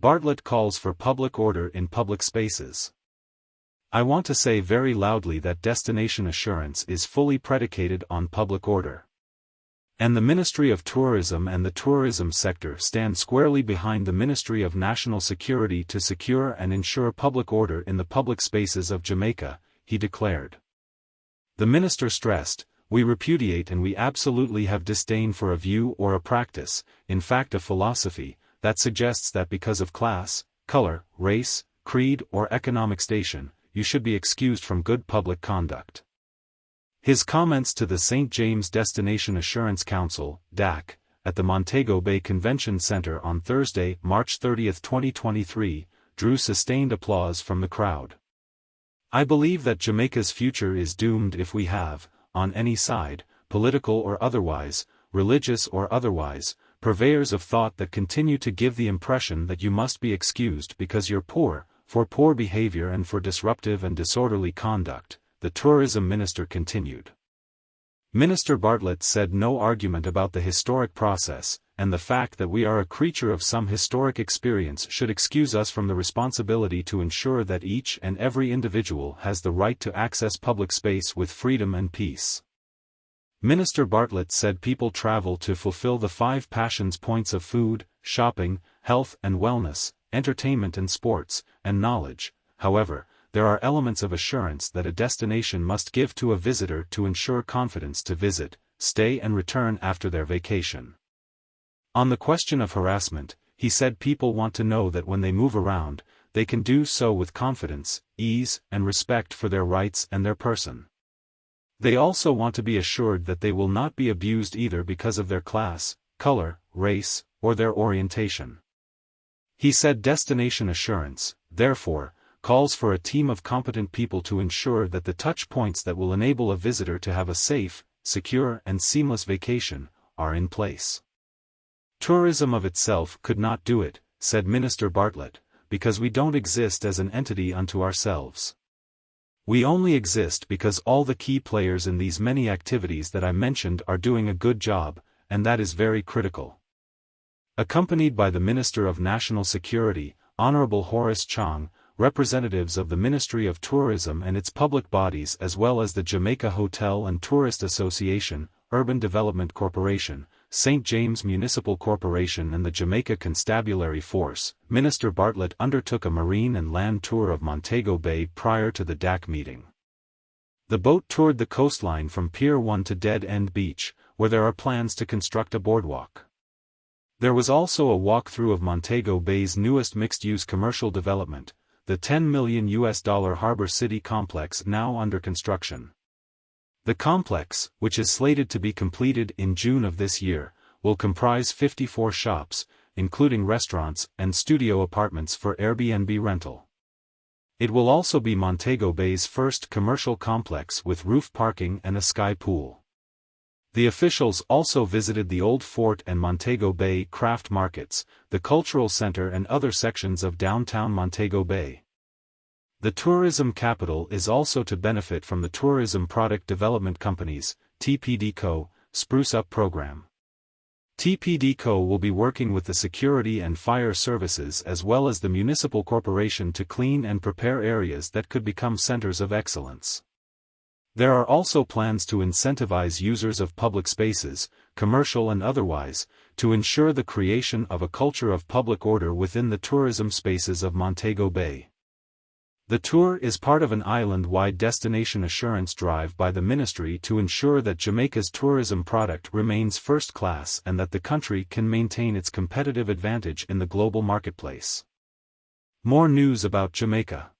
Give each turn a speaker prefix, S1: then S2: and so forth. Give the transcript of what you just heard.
S1: Bartlett calls for public order in public spaces. I want to say very loudly that destination assurance is fully predicated on public order. And the Ministry of Tourism and the tourism sector stand squarely behind the Ministry of National Security to secure and ensure public order in the public spaces of Jamaica, he declared. The minister stressed, "We repudiate and we absolutely have disdain for a view or a practice, in fact a philosophy, that suggests that because of class, color, race, creed or economic station, you should be excused from good public conduct." His comments to the St. James Destination Assurance Council, DAC, at the Montego Bay Convention Center on Thursday, March 30, 2023, drew sustained applause from the crowd. "I believe that Jamaica's future is doomed if we have, on any side, political or otherwise, religious or otherwise, purveyors of thought that continue to give the impression that you must be excused because you're poor, for poor behavior and for disruptive and disorderly conduct," the tourism minister continued. Minister Bartlett said no argument about the historic process, and the fact that we are a creature of some historic experience should excuse us from the responsibility to ensure that each and every individual has the right to access public space with freedom and peace. Minister Bartlett said people travel to fulfill the 5 passions points of food, shopping, health and wellness, entertainment and sports, and knowledge. However, there are elements of assurance that a destination must give to a visitor to ensure confidence to visit, stay and return after their vacation. On the question of harassment, he said people want to know that when they move around, they can do so with confidence, ease, and respect for their rights and their person. They also want to be assured that they will not be abused either because of their class, color, race, or their orientation. He said destination assurance, therefore, calls for a team of competent people to ensure that the touch points that will enable a visitor to have a safe, secure and seamless vacation, are in place. "Tourism of itself could not do it," said Minister Bartlett, "because we don't exist as an entity unto ourselves. We only exist because all the key players in these many activities that I mentioned are doing a good job, and that is very critical." Accompanied by the Minister of National Security, Honorable Horace Chong, representatives of the Ministry of Tourism and its public bodies as well as the Jamaica Hotel and Tourist Association, Urban Development Corporation, St. James Municipal Corporation and the Jamaica Constabulary Force, Minister Bartlett undertook a marine and land tour of Montego Bay prior to the DAC meeting. The boat toured the coastline from Pier 1 to Dead End Beach, where there are plans to construct a boardwalk. There was also a walkthrough of Montego Bay's newest mixed-use commercial development, the $10 million Harbor City complex now under construction. The complex, which is slated to be completed in June of this year, will comprise 54 shops, including restaurants and studio apartments for Airbnb rental. It will also be Montego Bay's first commercial complex with roof parking and a sky pool. The officials also visited the Old Fort and Montego Bay craft markets, the cultural center and other sections of downtown Montego Bay. The tourism capital is also to benefit from the Tourism Product Development Company's, TPDCO, Spruce Up program. TPDCO will be working with the security and fire services as well as the municipal corporation to clean and prepare areas that could become centers of excellence. There are also plans to incentivize users of public spaces, commercial and otherwise, to ensure the creation of a culture of public order within the tourism spaces of Montego Bay. The tour is part of an island-wide destination assurance drive by the ministry to ensure that Jamaica's tourism product remains first class and that the country can maintain its competitive advantage in the global marketplace. More news about Jamaica.